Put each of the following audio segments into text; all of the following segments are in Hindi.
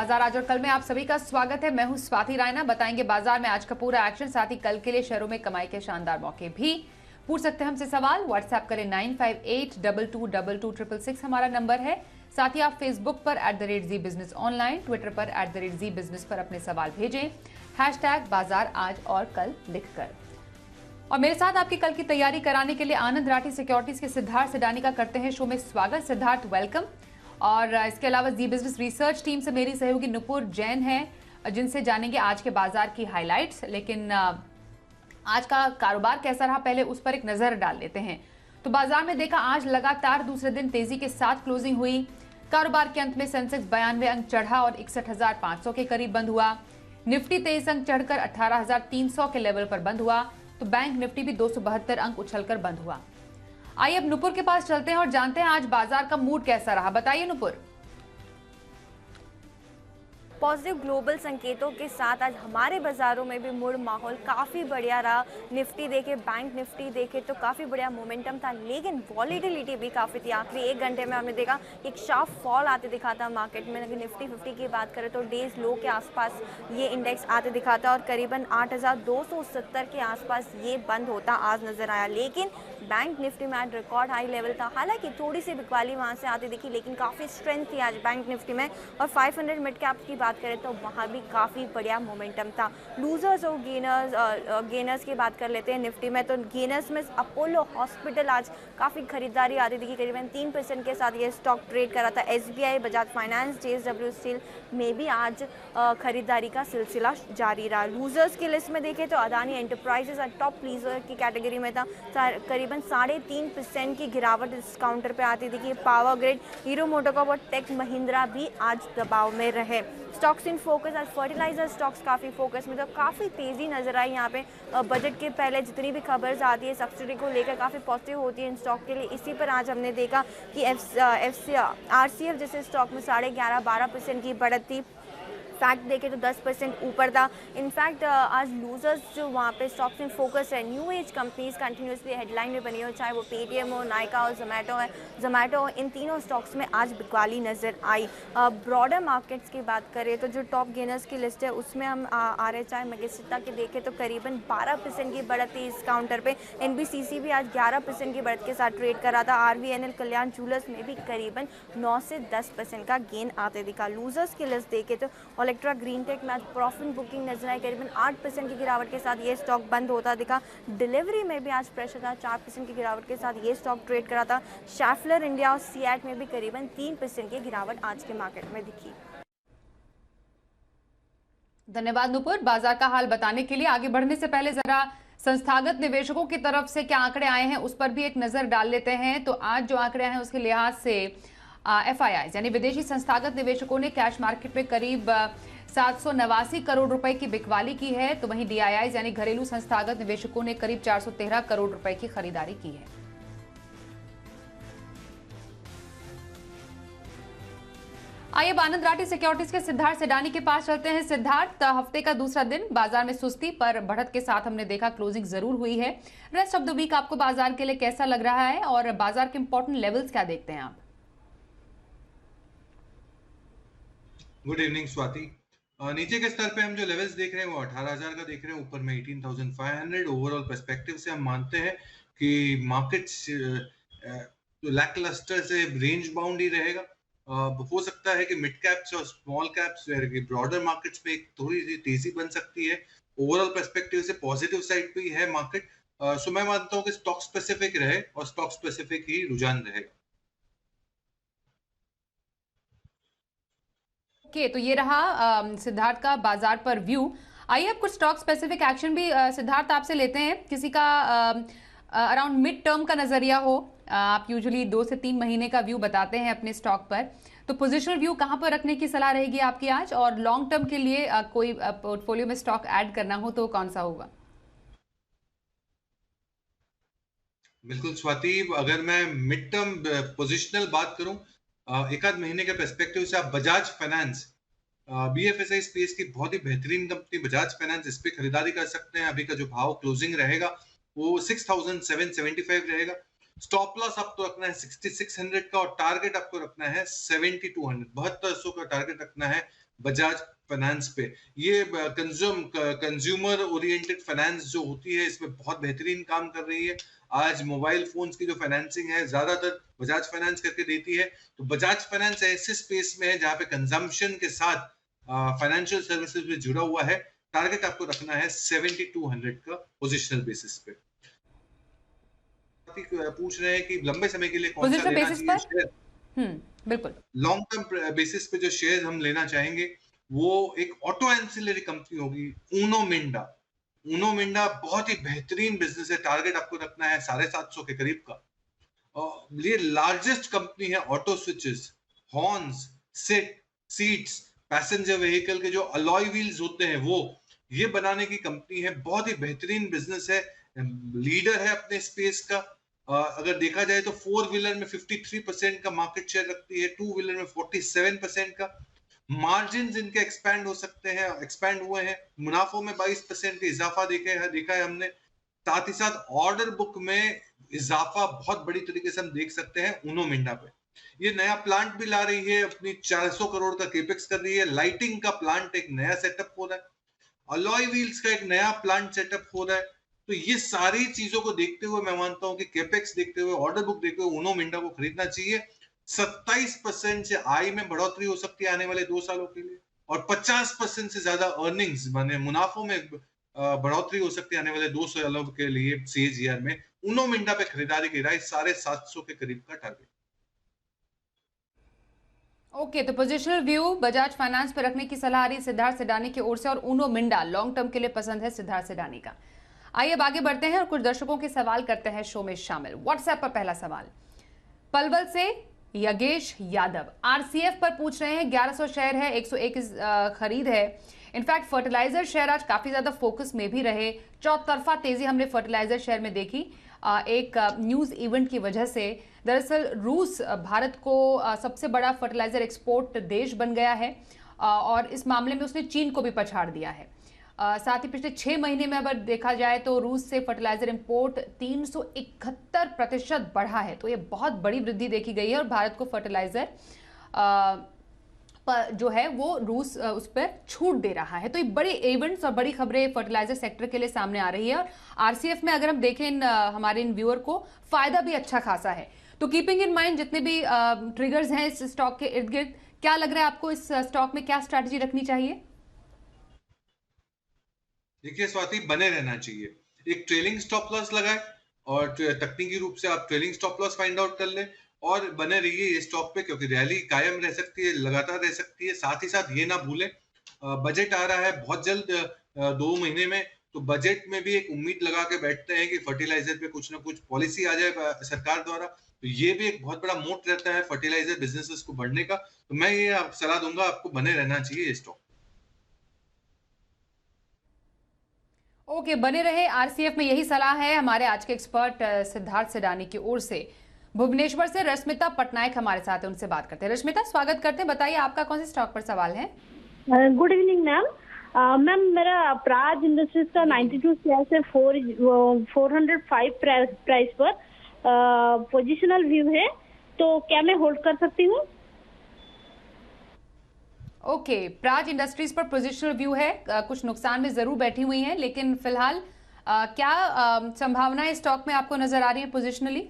बाजार आज और कल में आप सभी का स्वागत है। मैं हूं स्वाति रायना। बताएंगे बाजार में आज का पूरा एक्शन, साथ ही कल के लिए शेयरों में कमाई के शानदार मौके भी। पूछ सकते हैं हमसे सवाल, व्हाट्सएप करें 9582226666 हमारा नंबर है। साथ ही आप फेसबुक पर @जी बिजनेस ऑनलाइन, ट्विटर पर @जी बिजनेस पर अपने सवाल भेजें #बाजार आज और कल लिखकर। और मेरे साथ आपकी कल की तैयारी कराने के लिए आनंद राठी सिक्योरिटीज के सिद्धार्थ सिडानी का करते हैं शो में स्वागत। सिद्धार्थ, वेलकम। और इसके अलावा जी बिजनेस रिसर्च टीम से मेरी सहयोगी नुपुर जैन है, जिनसे जानेंगे आज के बाजार की हाइलाइट्स। लेकिन आज का कारोबार कैसा रहा, पहले उस पर एक नजर डाल लेते हैं। तो बाजार में देखा आज लगातार दूसरे दिन तेजी के साथ क्लोजिंग हुई। कारोबार के अंत में सेंसेक्स 92 अंक चढ़ा और 61,500 के करीब बंद हुआ। निफ्टी 23 अंक चढ़कर 18,300 के लेवल पर बंद हुआ। तो बैंक निफ्टी भी 272 अंक उछलकर बंद हुआ। आइए अब नुपुर के पास चलते हैं और जानते हैं आज बाजार का मूड कैसा रहा। बताइए नुपुर। पॉजिटिव ग्लोबल संकेतों के साथ आज हमारे बाजारों में भी मूड माहौल काफ़ी बढ़िया रहा। निफ्टी देखे, बैंक निफ्टी देखे तो काफ़ी बढ़िया मोमेंटम था, लेकिन वॉलीटिलिटी भी काफ़ी थी। आखिरी 1 घंटे में हमने देखा एक शार्प फॉल आते दिखा था मार्केट में। अगर निफ्टी 50 की बात करें तो डेज लो के आसपास ये इंडेक्स आते दिखा था और करीबन 8,270 के आसपास ये बंद होता आज नजर आया। लेकिन बैंक निफ्टी में आज रिकॉर्ड हाई लेवल था। हालांकि थोड़ी सी बिकवाली वहाँ से आती दिखी, लेकिन काफ़ी स्ट्रेंथ थी आज बैंक निफ्टी में। और 500 मिड कैप की बात करें तो वहाँ भी काफ़ी बढ़िया मोमेंटम था। लूजर्स और गेनर्स की बात कर लेते हैं निफ्टी में। तो गेनर्स में अपोलो हॉस्पिटल आज काफ़ी खरीदारी आती दिखी, करीबन 3% के साथ ये स्टॉक ट्रेड करा था। SBI, Bajaj finance, JSW steel में भी आज खरीदारी का सिलसिला जारी रहा। लूजर्स की लिस्ट में देखें तो अदानी एंटरप्राइजेस टॉप लूजर की कैटेगरी में था। करीबन 3.5% की गिरावट इस काउंटर पे आती दिखी। पावर ग्रिड, हीरो मोटोकॉर्प और टेक महिंद्रा भी आज दबाव में रहे। स्टॉक्स इन फोकस, आज फर्टिलाइजर स्टॉक्स काफ़ी फोकस में, तो काफ़ी तेज़ी नजर आई यहाँ पे। बजट के पहले जितनी भी खबर्स आती है सब्सिडी को लेकर काफ़ी पॉजिटिव होती है इन स्टॉक के लिए। इसी पर आज हमने देखा कि RCF जैसे स्टॉक में 11.5-12% की बढ़त थी। फैक्ट देखें तो 10% ऊपर था। इनफैक्ट आज लूजर्स जो वहाँ पे स्टॉक्स इन फोकस है, new age companies continuously headline में बनी हो, चाहे वो पेटीएम हो, नायका हो, जोमेटो हो, इन तीनों स्टॉक्स में आज बिकवाली नज़र आई। ब्रॉडर मार्केट्स की बात करें तो जो टॉप गेनर्स की लिस्ट है उसमें हम RHI मैग्नेस्टिका के देखें तो करीबन 12% की बढ़त थी इस काउंटर पर। NBCC भी आज 11% की बढ़त के साथ ट्रेड करा था। RVNL कल्याण ज्वेलर्स में भी करीबन 9 से 10% का गेन आते दिखा। लूजर्स की लिस्ट देखें तो इलेक्ट्रा ग्रीन टेक में आज प्रॉफिट बुकिंग नजर आई, करीबन 8% की गिरावट के साथ ये स्टॉक बंद होता दिखा। डिलीवरी में भी आज प्रेशर था, 4% की गिरावट के साथ ये स्टॉक ट्रेड करा था। शैफलर इंडिया और सीएट में भी करीबन 3% की गिरावट आज के मार्केट में दिखी। धन्यवाद नुपुर बाजार का हाल बताने के लिए। आगे बढ़ने से पहले जरा संस्थागत निवेशकों की तरफ से क्या आंकड़े आए हैं उस पर भी एक नजर डाल लेते हैं। तो आज जो आंकड़े आए हैं उसके लिहाज से FIIs यानी विदेशी संस्थागत निवेशकों ने कैश मार्केट में करीब 789 करोड़ रुपए की बिकवाली की है। तो वहीं DIIs यानी घरेलू संस्थागत निवेशकों ने करीब 413 करोड़ रुपए की खरीदारी की है। आइए अब आनंद राठी सिक्योरिटीज के सिद्धार्थ सिडानी के पास चलते हैं। सिद्धार्थ, हफ्ते का दूसरा दिन बाजार में सुस्ती पर बढ़त के साथ हमने देखा क्लोजिंग जरूर हुई है। रेस्ट ऑफ द वीक आपको बाजार के लिए कैसा लग रहा है और बाजार के इंपॉर्टेंट लेवल्स क्या देखते हैं आप? Good evening Swati. नीचे के स्तर पे हम जो लेवल्स देख रहे हैं वो 18,000 का देख रहे हैं, ऊपर में 18,500। ओवरऑल पर्सपेक्टिव से हम मानते हैं कि मार्केट्स लैकलस्टर से रेंज बाउंड ही रहेगा। हो सकता है कि मिड कैप्स और स्मॉल कैप्स ब्रॉडर मार्केट्स पे एक थोड़ी सी तेजी बन सकती है। ओवरऑल पर्सपेक्टिव से पॉजिटिव साइड पे ही है मार्केट। सो मैं मानता हूँ कि स्टॉक स्पेसिफिक रहे और स्टॉक स्पेसिफिक ही रुझान रहेगा। तो ये रहा सिद्धार्थ का बाजार पर व्यू। आइए अब कुछ स्टॉक स्पेसिफिक एक्शन भी सिद्धार्थ आपसे लेते हैं। किसी का अराउंड मिड टर्म का नजरिया हो, आप यूजुअली 2 से 3 महीने का व्यू बताते हैं अपने स्टॉक पर, तो पोजिशनल व्यू कहां पर रखने की सलाह रहेगी आपकी आज? और लॉन्ग टर्म के लिए कोई पोर्टफोलियो में स्टॉक ऐड करना हो तो कौन सा होगा? बिल्कुल स्वाति, अगर मैं मिड टर्म पोजिशनल बात करूं, एक आध महीने के पर्सपेक्टिव से आप बजाज फाइनेंस, BFSI स्पेस की बहुत ही बेहतरीन कंपनी बजाज फाइनेंस, इस पे खरीदारी कर सकते हैं। अभी का जो भाव क्लोजिंग रहेगा वो 6,775 रहेगा। स्टॉप लॉस आपको रखना है 6600 का और टारगेट आपको रखना है 7200, 7200 का टारगेट रखना है बजाज फाइनेंस पे। ये कंज्यूमर ओरिएंटेड फाइनेंस जो होती है इसमें बहुत बेहतरीन काम कर रही है। आज मोबाइल फोन्स की जो फाइनेंसिंग है ज्यादातर बजाज फाइनेंस करके देती है। तो बजाज फाइनेंस ऐसे स्पेस में है जहां पे कंजम्पशन के साथ फाइनेंशियल सर्विसेज में जुड़ा हुआ है। टारगेट आपको रखना है 7200 का पोजिशनल बेसिस पे। पूछ रहे हैं कि लंबे समय के लिए कौन सा लेना चाहिए शेयर। बिल्कुल लॉन्ग टर्म बेसिस पे जो शेयर हम लेना चाहेंगे वो एक ऑटो एंसिलरी कंपनी होगी, ऊनो मिंडा। ऊनो मिंडा बहुत ही बेहतरीन बिजनेस है। टारगेट आपको रखना है 750 के करीब का। और ये लार्जेस्ट कंपनी है auto switches, horns, seats, passenger vehicle के जो अलॉय व्हील्स होते हैं वो ये बनाने की कंपनी है। बहुत ही बेहतरीन बिजनेस है, लीडर है अपने स्पेस का। अगर देखा जाए तो 4 व्हीलर में 53% का मार्केट शेयर रखती है, 2 व्हीलर में 47% का। मार्जिन इनके एक्सपैंड हो सकते हैं, एक्सपैंड हुए हैं। मुनाफों में 22% का इजाफा देखा है हमने। साथ ही साथ ऑर्डर बुक में इजाफा बहुत बड़ी तरीके से हम देख सकते हैं ऊनो मिंडा पे। ये नया प्लांट भी ला रही है, अपनी 400 करोड़ का केपेक्स कर रही है। लाइटिंग का प्लांट एक नया सेटअप हो रहा है, अलॉय व्हील्स का एक नया प्लांट सेटअप हो रहा है। तो ये सारी चीजों को देखते हुए मैं मानता हूं कि केपेक्स देखते हुए, ऑर्डर बुक देखते हुए ऊनो मिंडा को खरीदना चाहिए। 27% से आय में बढ़ोतरी हो सकती है आने वाले 2 सालों के लिए, और 50% से ज्यादा अर्निंग्स माने मुनाफों में बढ़ोतरी हो सकती है आने वाले 2 सालों के लिए CAGR में। ऊनो मिंडा पे खरीदारी की राय 750 के करीब का टारगेट। ओके, तो पोजिशनल व्यू बजाज फाइनेंस पर रखने की सलाह आ रही है सिद्धार्थ सिडानी की ओर से, और ऊनो मिंडा लॉन्ग टर्म के लिए पसंद है सिद्धार्थ सिडानी का। आइए अब आगे बढ़ते हैं और कुछ दर्शकों के सवाल करते हैं शो में शामिल। व्हाट्सएप पर पहला सवाल पलवल से यगेश यादव RCF पर पूछ रहे हैं। 1100 शेयर है, 101 खरीद है। इनफैक्ट फर्टिलाइजर शेयर आज काफी ज्यादा फोकस में भी रहे। चौतरफा तेजी हमने फर्टिलाइजर शेयर में देखी एक न्यूज इवेंट की वजह से। दरअसल रूस भारत को सबसे बड़ा फर्टिलाइजर एक्सपोर्ट देश बन गया है और इस मामले में उसने चीन को भी पछाड़ दिया है। साथ ही पिछले 6 महीने में अगर देखा जाए तो रूस से फर्टिलाइजर इंपोर्ट 371% बढ़ा है। तो ये बहुत बड़ी वृद्धि देखी गई है और भारत को फर्टिलाइजर पर जो है वो रूस उस पर छूट दे रहा है। तो ये बड़े इवेंट्स और बड़ी खबरें फर्टिलाइजर सेक्टर के लिए सामने आ रही है और RCF में अगर हम देखें हमारे इन व्यूअर को फायदा भी अच्छा खासा है। तो कीपिंग इन माइंड जितने भी ट्रिगर्स हैं इस स्टॉक के इर्द गिर्द, क्या लग रहा है आपको इस स्टॉक में क्या स्ट्रैटेजी रखनी चाहिए? देखिए स्वाति, बने रहना चाहिए। एक ट्रेलिंग स्टॉप लॉस लगाए और तकनीकी रूप से आप trailing stop loss find out कर ले और बने रहिए ये स्टॉक पे, क्योंकि रैली कायम रह सकती है, लगातार रह सकती है। साथ ही साथ ये ना भूलें बजट आ रहा है बहुत जल्द 2 महीने में। तो बजट में भी एक उम्मीद लगा के बैठते हैं कि फर्टिलाइजर पे कुछ ना कुछ पॉलिसी आ जाए सरकार द्वारा। तो ये भी एक बहुत बड़ा मोट रहता है फर्टिलाइजर बिजनेसेस को बढ़ने का। तो मैं ये सलाह दूंगा, आपको बने रहना चाहिए ये स्टॉक। ओके, बने रहे। RCF में यही सलाह है हमारे आज के एक्सपर्ट सिद्धार्थ सिडानी की ओर से। भुवनेश्वर से रश्मिता पटनायक हमारे साथ है, उनसे बात करते हैं। रश्मिता, स्वागत करते हैं। बताइए आपका कौन से स्टॉक पर सवाल है? Good evening ma'am. मैम मेरा प्राज इंडस्ट्रीज का 92 शेयर से 405 प्राइस पर पोजिशनल व्यू है, तो क्या मैं होल्ड कर सकती हूँ? ओके, प्राज इंडस्ट्रीज पर पोजिशनल व्यू है। कुछ नुकसान में जरूर बैठी हुई हैं, लेकिन फिलहाल क्या संभावनाएं स्टॉक में आपको नजर आ रही है पोजिशनली?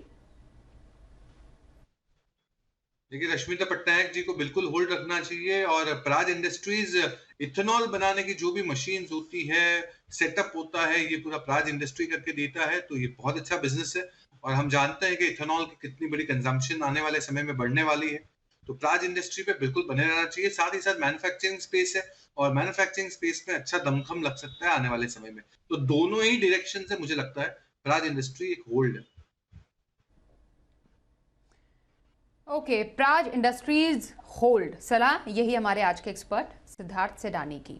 देखिए, रश्मिता पटनायक जी को बिल्कुल होल्ड रखना चाहिए। और प्राज इंडस्ट्रीज इथेनॉल बनाने की जो भी मशीन्स होती है, सेटअप होता है, ये पूरा प्राज इंडस्ट्री करके देता है। तो ये बहुत अच्छा बिजनेस है और हम जानते हैं कि इथेनॉल की कितनी बड़ी कंजम्पशन आने वाले समय में बढ़ने वाली है। तो प्राज इंडस्ट्री पे बिल्कुल बने रहना चाहिए। साथ ही साथ मैन्युफैक्चरिंग स्पेस है और मैन्युफैक्चरिंग स्पेस में अच्छा दमखम लग सकता है आने वाले समय में। तो दोनों ही डायरेक्शन से मुझे लगता है प्राज इंडस्ट्री एक होल्ड है। ओके, प्राज इंडस्ट्रीज होल्ड सलाह यही हमारे आज के एक्सपर्ट सिद्धार्थ सिडानी की।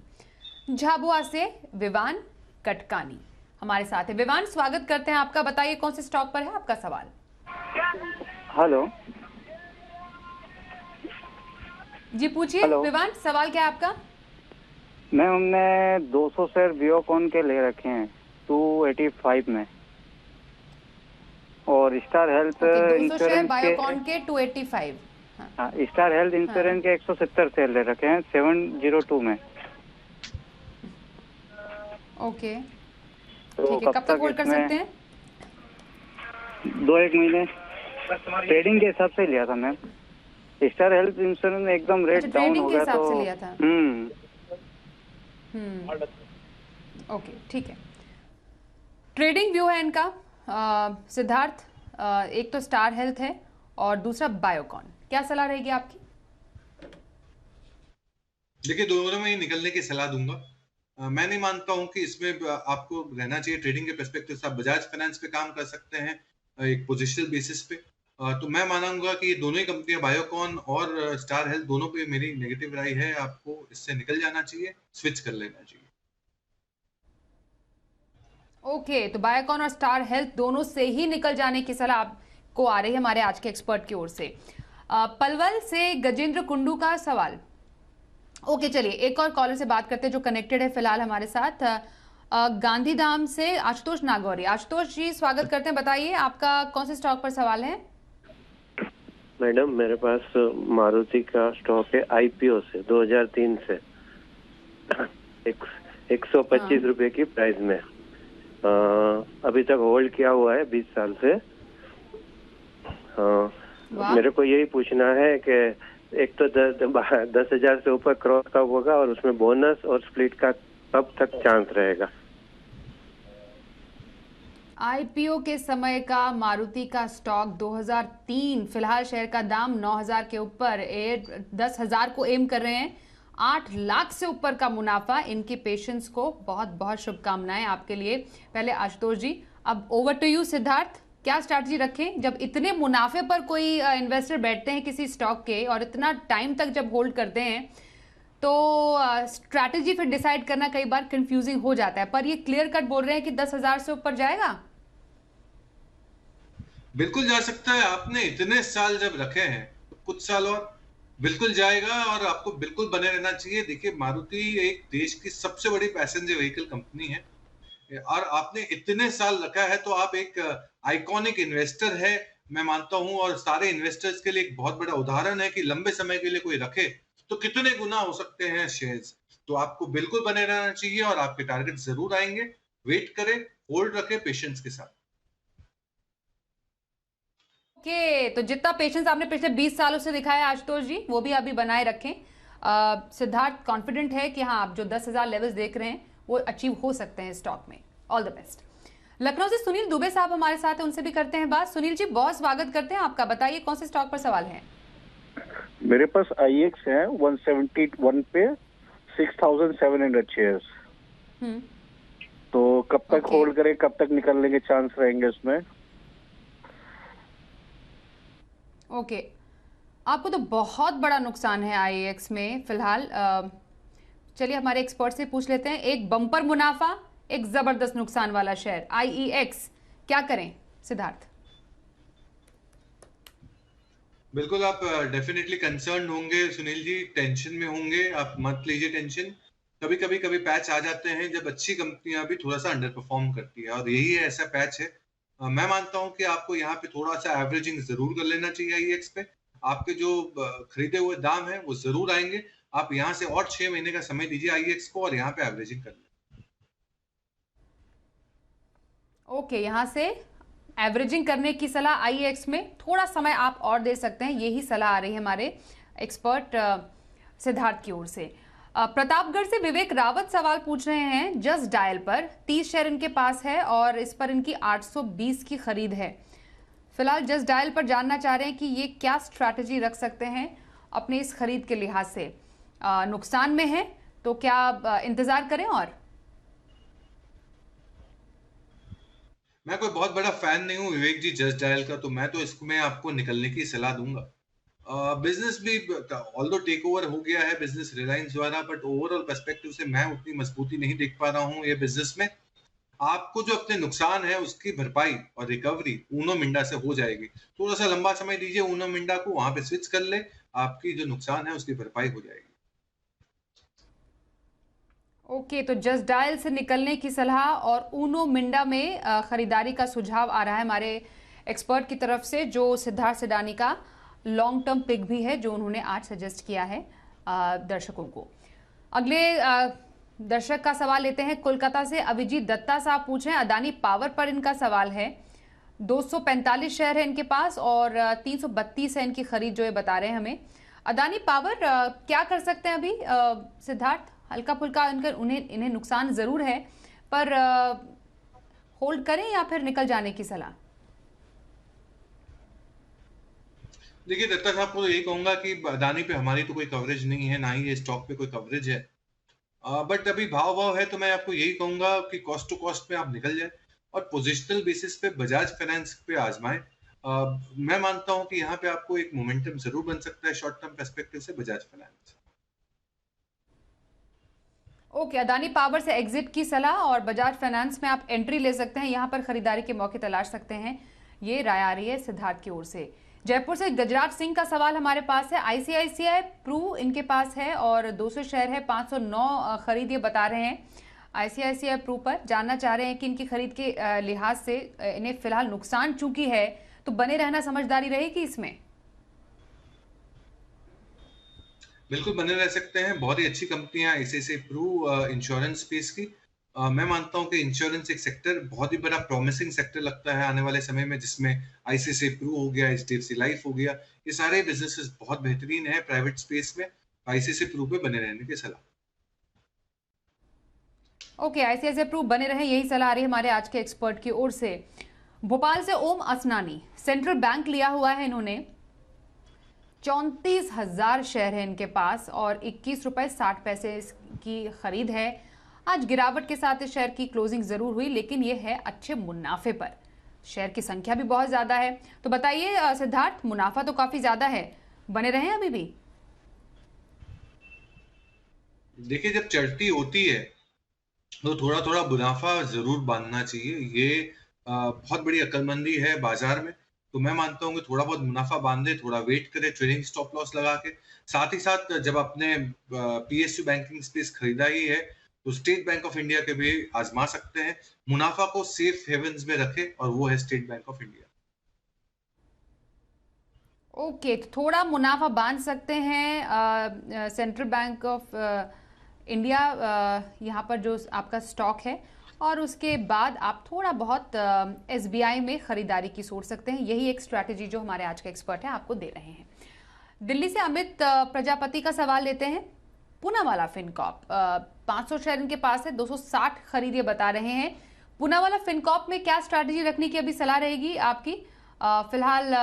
झाबुआ से विवान कटकानी हमारे साथ है। विवान, स्वागत करते हैं आपका। बताइए कौन से स्टॉक पर है आपका सवाल? हेलो जी, पूछिए विवान, सवाल क्या है आपका? मैम, हमने 200 शेयर बियोकॉन के ले रखे हैं 285 में, और स्टार हेल्थ 200 शेयर बायोकॉन के 285। हाँ, स्टार हेल्थ इंश्योरेंस के 170 शेयर ले रखे हैं 702 में। ओके, तो ठीक है, कब तक होल्ड कर सकते हैं? 2-1 महीने ट्रेडिंग के हिसाब से लिया था मैम। स्टार हेल्थ इंश्योरेंस में एकदम रेट अच्छा, डाउन ट्रेडिंग हो के गया हिसाब तो से लिया था। ओके, ठीक है। ट्रेडिंग व्यू है इनका सिद्धार्थ, एक तो स्टार हेल्थ है और दूसरा बायोकॉन, क्या सलाह रहेगी आपकी? देखिए, दोनों में ही निकलने की सलाह दूंगा। मैं नहीं मानता हूं कि इसमें आपको रहना चाहिए। ट्रेडिंग के पर्सपेक्टिव से आप बजाज फाइनेंस पे काम कर सकते हैं एक पोजिशनल बेसिस पे। तो मैं मानूंगा कि ये दोनों ही कंपनियां बायोकॉन और स्टार हेल्थ दोनों पे मेरी नेगेटिव राय है। आपको इससे निकल जाना चाहिए, स्विच कर लेना चाहिए। ओके, तो बायोकॉन और स्टार हेल्थ दोनों से ही निकल जाने की सलाह आपको आ रही है हमारे आज के एक्सपर्ट की ओर से। पलवल से गजेंद्र कुंडू का सवाल। ओके, चलिए एक और कॉलर से बात करते हैं जो कनेक्टेड है फिलहाल हमारे साथ। गांधीधाम से आशुतोष नागौरी। आशुतोष जी, स्वागत करते हैं, बताइए आपका कौन से स्टॉक पर सवाल है? मैडम, मेरे पास मारुति का स्टॉक है आईपीओ से 2003 से 125 रुपए की प्राइस में। अभी तक होल्ड किया हुआ है 20 साल से। मेरे को यही पूछना है कि एक तो 10,000 से ऊपर क्रॉस कब होगा और उसमें बोनस और स्प्लिट का कब तक चांस रहेगा? आईपीओ के समय का मारुति का स्टॉक 2003, फिलहाल शेयर का दाम 9,000 के ऊपर, 10,000 को एम कर रहे हैं, 8 लाख से ऊपर का मुनाफा। इनके पेशेंस को बहुत बहुत शुभकामनाएं आपके लिए। पहले आशुतोष जी, अब ओवर टू यू सिद्धार्थ, क्या स्ट्रैटेजी रखें जब इतने मुनाफे पर कोई इन्वेस्टर बैठते हैं किसी स्टॉक के और इतना टाइम तक जब होल्ड करते हैं, तो स्ट्रैटेजी फिर डिसाइड करना कई बार कंफ्यूजिंग हो जाता है। पर ये क्लियर कट बोल रहे हैं कि 10,000 से ऊपर जाएगा। बिल्कुल जा सकता है। आपने इतने साल जब रखे हैं तो कुछ साल और बिल्कुल जाएगा और आपको बिल्कुल बने रहना चाहिए। देखिए, मारुति एक देश की सबसे बड़ी पैसेंजर व्हीकल कंपनी है और आपने इतने साल रखा है तो आप एक आइकॉनिक इन्वेस्टर है, मैं मानता हूं। और सारे इन्वेस्टर्स के लिए एक बहुत बड़ा उदाहरण है कि लंबे समय के लिए कोई रखे तो कितने गुना हो सकते हैं शेयर्स। तो आपको बिल्कुल बने रहना चाहिए और आपके टारगेट जरूर आएंगे। वेट करें, होल्ड रखें पेशेंस के साथ। ओके, तो जितना पेशेंस आपने पिछले 20 सालों से दिखाया आशुतोष जी, वो भी अभी बनाए रखें। सिद्धार्थ कॉन्फिडेंट है कि हाँ, आप जो 10,000 लेवल्स देख रहे हैं वो अचीव हो सकते हैं स्टॉक में। All the best. लखनऊ से सुनील दुबे साहब हमारे साथ हैं, उनसे भी करते हैं बात। सुनील जी, बहुत स्वागत करते हैं आपका, बताइए कौन से स्टॉक पर सवाल है? मेरे पास IEX है 171 पे 6,700 शेयर्स। तो कब तक होल्ड करें, कब तक निकलने के चांस रहेंगे उसमें? ओके, आपको तो बहुत बड़ा नुकसान है IEX में फिलहाल। चलिए हमारे एक्सपर्ट से पूछ लेते हैं, एक बम्पर मुनाफा, एक जबरदस्त नुकसान वाला शेयर IEX, क्या करें सिद्धार्थ? बिल्कुल, आप डेफिनेटली कंसर्न होंगे सुनील जी, टेंशन में होंगे। आप मत लीजिए टेंशन। कभी पैच आ जाते हैं जब अच्छी कंपनियां भी थोड़ा सा अंडर परफॉर्म करती है और यही है, ऐसा पैच है। मैं मानता हूं कि आपको यहाँ पे थोड़ा सा एवरेजिंग जरूर कर लेना चाहिए IEX पे। आपके जो खरीदे हुए दाम है वो जरूर आएंगे। आप यहाँ से और 6 महीने का समय दीजिए IEX को और यहाँ पे एवरेजिंग कर लें। ओके, यहाँ से एवरेजिंग करने की सलाह IEX में, थोड़ा समय आप और दे सकते हैं, यही सलाह आ रही है हमारे एक्सपर्ट सिद्धार्थ की ओर से। प्रतापगढ़ से विवेक रावत सवाल पूछ रहे हैं जस्ट डायल पर, 30 शेयर इनके पास है और इस पर इनकी 820 की खरीद है। फिलहाल जस्ट डायल पर जानना चाह रहे हैं कि ये क्या स्ट्रैटेजी रख सकते हैं अपने इस खरीद के लिहाज से। नुकसान में है तो क्या इंतजार करें? और मैं कोई बहुत बड़ा फैन नहीं हूँ विवेक जी जस्ट डायल का, तो मैं तो इसमें आपको निकलने की सलाह दूंगा। बिजनेस भी ऑल्दो टेक ओवर हो गया है बिजनेस रिलायंस द्वारा, बट ओवरऑल पर्सपेक्टिव से मैं उतनी मजबूती नहीं देख पा रहा हूँ ये बिजनेस में। आपको जो अपने नुकसान है उसकी भरपाई और रिकवरी ऊनो मिंडा से हो जाएगी। थोड़ा सा लंबा समय दीजिए ऊनो मिंडा को, वहां पे स्विच कर ले, आपकी जो नुकसान है उसकी भरपाई हो जाएगी। ओके, तो जस्ट डायल से निकलने की सलाह और ऊनो मिंडा में खरीदारी का सुझाव आ रहा है हमारे एक्सपर्ट की तरफ से, जो सिद्धार्थ सिडानी का लॉन्ग टर्म पिक भी है जो उन्होंने आज सजेस्ट किया है दर्शकों को। अगले दर्शक का सवाल लेते हैं कोलकाता से। अभिजीत दत्ता साहब पूछे अदानी पावर पर इनका सवाल है। 245 शेयर है इनके पास और 332 है इनकी खरीद, जो ये बता रहे हैं हमें। अदानी पावर क्या कर सकते हैं अभी सिद्धार्थ? हल्का फुल्का इन्हें नुकसान जरूर है, पर होल्ड करें या फिर निकल जाने की सलाह? देखिए दत्ता साहब को तो यही कहूंगा कि अदानी पे हमारी तो कोई कवरेज नहीं है, ना ही ये स्टॉक पे कोई कवरेज है। बट अभी भाव है तो मैं आपको यही कहूंगा कि कॉस्ट टू कॉस्ट पे आप निकल जाए और पोजिशनल बेसिस पे बजाज फाइनेंस पे आजमाएं। मैं मानता हूं कि यहाँ पे आपको एक मोमेंटम जरूर बन सकता है शॉर्ट टर्म पर्सपेक्टिव से Bajaj finance. Okay, Adani power से एग्जिट की सलाह और बजाज फाइनेंस में आप एंट्री ले सकते हैं, यहाँ पर खरीदारी के मौके तलाश सकते हैं, ये राय आ रही है सिद्धार्थ की ओर से। जयपुर से गजराज सिंह का सवाल हमारे पास है। आईसीआईसीआई प्रू इनके पास है और 200 शेयर है, 509 खरीद ये बता रहे हैं। आईसीआईसीआई प्रू पर जानना चाह रहे हैं कि इनकी खरीद के लिहाज से इन्हें फिलहाल नुकसान चूंकि है तो बने रहना समझदारी रहेगी इसमें? बिल्कुल बने रह सकते हैं, बहुत ही अच्छी कंपनियां आईसीआईसीआई प्रू इंश्योरेंस स्पेस की। मैं मानता हूं कि इंश्योरेंस एक सेक्टर बहुत ही बड़ा प्रॉमिसिंग सेक्टर लगता है आने वाले समय में, जिसमें आईसीआईसीआई प्रू हो गया, एचडीएफसी लाइफ हो गया, ये सारे बिजनेसेस बहुत बेहतरीन है प्राइवेट स्पेस में। आईसीआईसीआई प्रू पे बने रहने की सलाह। ओके, आईसीआईसीआई प्रू बने रहे, यही सलाह आ रही है हमारे आज के एक्सपर्ट की ओर से। भोपाल से ओम असनानी, सेंट्रल बैंक लिया हुआ है इन्होंने, 34,000 शेयर है इनके पास और 21 रुपए 60 पैसे की खरीद है। आज गिरावट के साथ इस शेयर की क्लोजिंग जरूर हुई, लेकिन यह है अच्छे मुनाफे पर। शेयर की संख्या भी बहुत ज्यादा है, तो बताइए सिद्धार्थ, मुनाफा तो काफी ज्यादा है, बने रहे अभी भी? देखिए जब चढ़ती होती है तो थोड़ा थोड़ा मुनाफा जरूर बांधना चाहिए, ये बहुत बड़ी अक्लमंदी है बाजार में। तो मैं मानता हूँ कि थोड़ा बहुत मुनाफा बांधे, थोड़ा वेट करे, ट्रेडिंग स्टॉप लॉस लगा के। साथ ही साथ जब आपने पीएसयू बैंकिंग स्पेस खरीदा ही है तो स्टेट बैंक ऑफ इंडिया के भी आजमा सकते हैं। मुनाफा को सेफ हेवन्स में रखे और वो है state bank of India. Okay, तो थोड़ा मुनाफा बांध सकते हैं सेंट्रल बैंक ऑफ इंडिया, यहाँ पर जो आपका स्टॉक है, और उसके बाद आप थोड़ा बहुत एसबीआई में खरीदारी की सोच सकते हैं। यही एक स्ट्रैटेजी जो हमारे आज के एक्सपर्ट हैं आपको दे रहे हैं। दिल्ली से अमित प्रजापति का सवाल लेते हैं। पूनावाला फिनकॉर्प 500 शेयर इनके पास है, 260 खरीद ये बता रहे हैं। पूनावाला फिनकॉर्प में क्या स्ट्रैटेजी रखने की अभी सलाह रहेगी आपकी? फिलहाल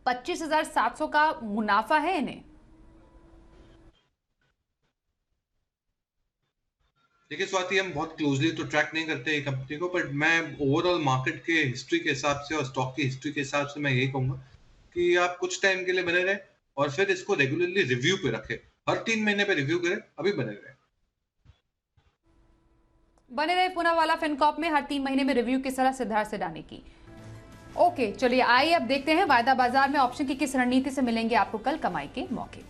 25,700 का मुनाफा है इन्हें। देखिए स्वाति, हम बहुत क्लोजली तो ट्रैक नहीं करते ये कंपनी को, बट मैं ओवरऑल मार्केट के हिस्ट्री के हिसाब से और स्टॉक की हिस्ट्री के हिसाब से मैं यही कहूंगा कि आप कुछ टाइम के लिए बने रहे और फिर इसको रेगुलरली रिव्यू पे रखें, हर 3 महीने पे रिव्यू करें, अभी बने रहे पूनावाला फिनकॉर्प में हर 3 महीने में रिव्यू की सलाह सिद्धार्थ सिडानी की। ओके, चलिए आइए अब देखते हैं वायदा बाजार में ऑप्शन की किस रणनीति से मिलेंगे आपको कल कमाई के मौके।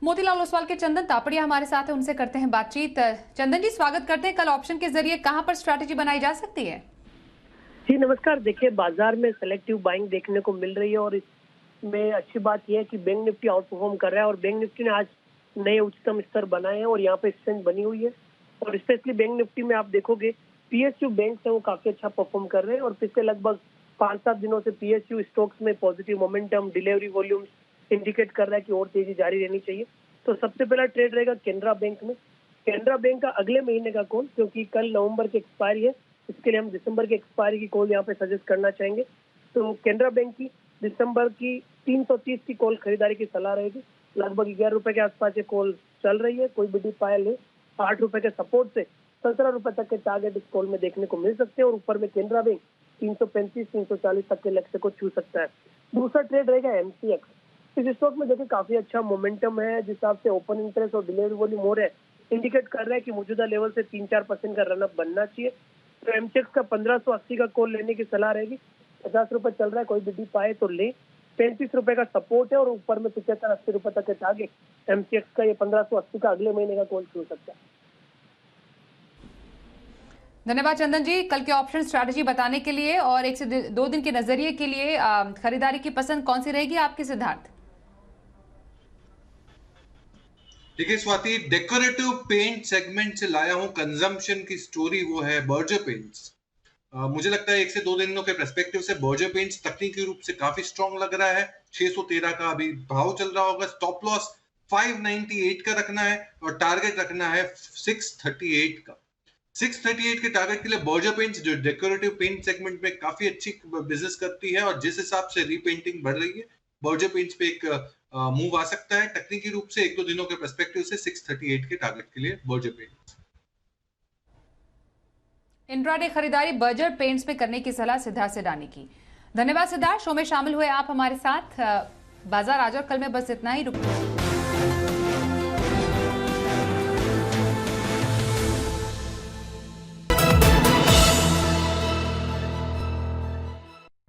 मोतीलाल ओसवाल के चंदन तापड़िया हमारे साथ है, उनसे करते हैं बातचीत। चंदन जी, स्वागत करते हैं। कल ऑप्शन के जरिए कहां पर स्ट्रैटेजी बनाई जा सकती है? जी नमस्कार। देखिए बाजार में सेलेक्टिव बाइंग देखने को मिल रही है और इसमें अच्छी बात यह है कि बैंक निफ्टी आउट परफॉर्म कर रहा है और बैंक निफ्टी ने आज नए उच्चतम स्तर बनाए हैं और यहाँ पे स्ट्रेंथ बनी हुई है। और स्पेशली बैंक निफ्टी में आप देखोगे पीएसयू बैंक है वो काफी अच्छा परफॉर्म कर रहे हैं और पिछले लगभग 5-7 दिनों से पीएसयू स्टॉक्स में positive momentum, delivery volumes indicate कर रहा है कि और तेजी जारी रहनी चाहिए। तो सबसे पहला ट्रेड रहेगा केनरा बैंक में। केनरा बैंक का अगले महीने का कॉल, क्योंकि कल नवंबर की एक्सपायरी है, इसके लिए हम दिसंबर की एक्सपायरी की कॉल यहाँ पे सजेस्ट करना चाहेंगे। तो केनरा बैंक की दिसंबर की 330 की कॉल खरीदारी की सलाह रहेगी। लगभग 11 रुपए के आसपास ये कॉल चल रही है, कोई बिडी पायल है 8 रुपए के सपोर्ट से 17 रुपए तक के टारगेट इस कॉल में देखने को मिल सकते हैं और ऊपर में केनरा बैंक 335-340 तक के लक्ष्य को छू सकता है। दूसरा ट्रेड रहेगा एमसीएक्स। इस स्टॉक में देखिए काफी अच्छा मोमेंटम है, जिस हिसाब से ओपन इंटरेस्ट और डिलीवरी वॉल्यूम हो रहा है, इंडिकेट कर रहा है कि मौजूदा लेवल से 3-4% का रनअप बनना चाहिए। तो एमसीएक्स का 1580 का कॉल लेने की सलाह रहेगी। 50 रुपए चल रहा है, कोई बिडी पाए तो ले। 35 रुपए का सपोर्ट है और ऊपर में 75-80 रुपए तक के टारगेट एमसीएक्स का, ये 1580 का अगले महीने का कॉल छू सकता है। धन्यवाद चंदन जी, कल के ऑप्शन स्ट्रैटेजी बताने के लिए और 1 से 2 दिन के नजरिए के लिए खरीदारी की पसंद कौन सी रहेगी आपके, सिद्धार्थ? देखिए स्वाति, डेकोरेटिव पेंट सेगमेंट से लाया हूं कंजम्पशन की स्टोरी, वो है बर्जर पेंट्स। मुझे लगता है 1 से 2 दिनों के पर्सपेक्टिव से बर्जर पेंट्स तकनीकी रूप से काफी स्ट्रॉन्ग लग रहा है। 613 का अभी भाव चल रहा होगा। स्टॉप लॉस 598 का रखना है और टारगेट रखना है 638 का। 638 के टारगेट के लिए बर्जर पेंट्स, जो डेकोरेटिव पेंट सेगमेंट में काफी अच्छी बिजनेस करती है और जिस हिसाब से रीपेंटिंग बढ़ रही है, बर्जर पेंट्स पे एक मूव आ सकता है। टेक्निकल रूप से 1-2 दिनों के पर्सपेक्टिव से 638 के टारगेट के लिए बर्जर पेंट्स। इंट्राडे खरीदारी बर्जर पेंट्स में करने की सलाह सिद्धार्थ सिडानी की। धन्यवाद सिद्धार्थ, शो में शामिल हुए आप हमारे साथ। बाजार आज और कल में बस इतना ही। रुकते